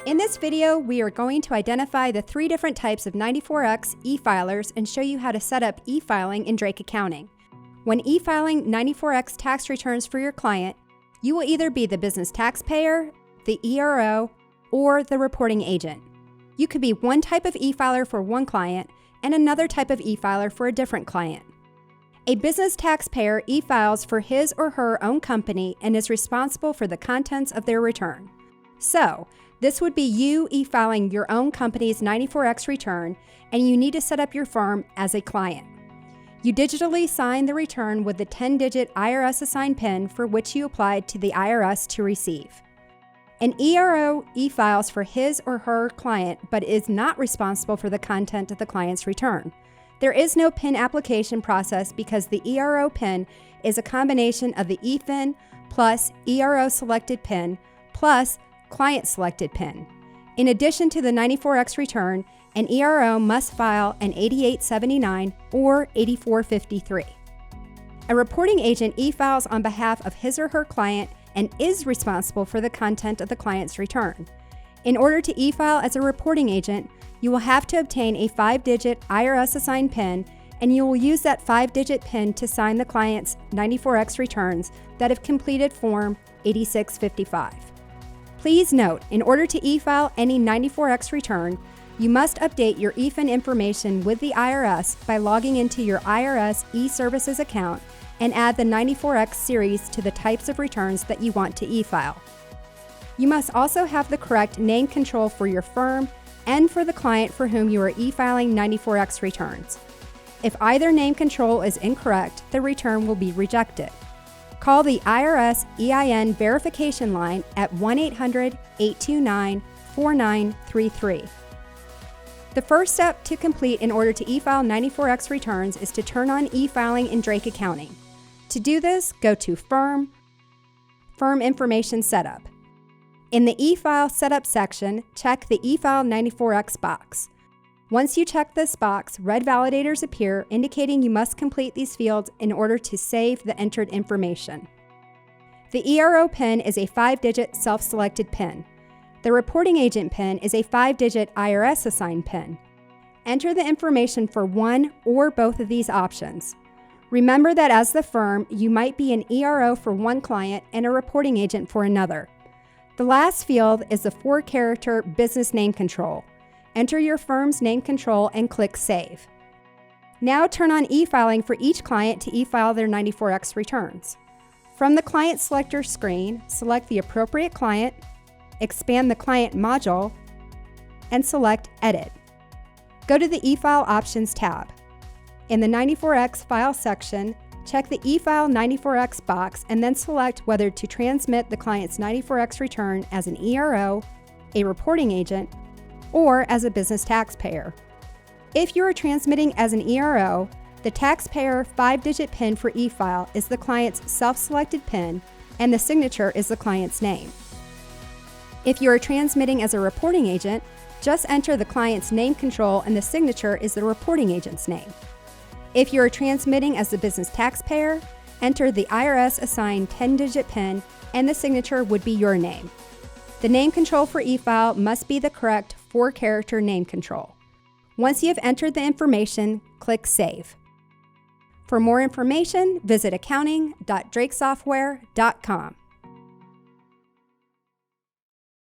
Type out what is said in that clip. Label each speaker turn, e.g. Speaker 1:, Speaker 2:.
Speaker 1: In this video, we are going to identify the 3 different types of 94X e-filers and show you how to set up e-filing in Drake Accounting. When e-filing 94X tax returns for your client, you will either be the business taxpayer, the ERO, or the reporting agent. You could be one type of e-filer for one client and another type of e-filer for a different client. A business taxpayer e-files for his or her own company and is responsible for the contents of their return. So, this would be you e-filing your own company's 94X return, and you need to set up your firm as a client. You digitally sign the return with the 10-digit IRS assigned PIN for which you applied to the IRS to receive. An ERO e-files for his or her client but is not responsible for the content of the client's return. There is no PIN application process because the ERO PIN is a combination of the EFIN plus ERO selected PIN plus client selected PIN. In addition to the 94X return, an ERO must file an 8879 or 8453. A reporting agent e-files on behalf of his or her client and is responsible for the content of the client's return. In order to e-file as a reporting agent, you will have to obtain a 5-digit IRS assigned PIN, and you will use that 5-digit PIN to sign the client's 94X returns that have completed Form 8655. Please note, in order to e-file any 94X return, you must update your EFIN information with the IRS by logging into your IRS eServices account and add the 94X series to the types of returns that you want to e-file. You must also have the correct name control for your firm and for the client for whom you are e-filing 94X returns. If either name control is incorrect, the return will be rejected. Call the IRS EIN verification line at 1-800-829-4933. The first step to complete in order to e-file 94X returns is to turn on e-filing in Drake Accounting. To do this, go to Firm Information Setup. In the e-file setup section, check the e-file 94X box. Once you check this box, red validators appear indicating you must complete these fields in order to save the entered information. The ERO PIN is a 5-digit self-selected PIN. The reporting agent PIN is a 5-digit IRS assigned PIN. Enter the information for one or both of these options. Remember that as the firm, you might be an ERO for one client and a reporting agent for another. The last field is the 4-character business name control. Enter your firm's name control and click Save. Now turn on e-filing for each client to e-file their 94X returns. From the Client Selector screen, select the appropriate client, expand the Client module, and select Edit. Go to the e-file Options tab. In the 94X File section, check the e-file 94X box and then select whether to transmit the client's 94X return as an ERO, a reporting agent, or as a business taxpayer. If you are transmitting as an ERO, the taxpayer 5-digit PIN for e-file is the client's self-selected PIN and the signature is the client's name. If you are transmitting as a reporting agent, just enter the client's name control and the signature is the reporting agent's name. If you are transmitting as the business taxpayer, enter the IRS assigned 10-digit PIN and the signature would be your name. The name control for e-file must be the correct 4-character name control. Once you have entered the information, click Save. For more information, visit accounting.drakesoftware.com.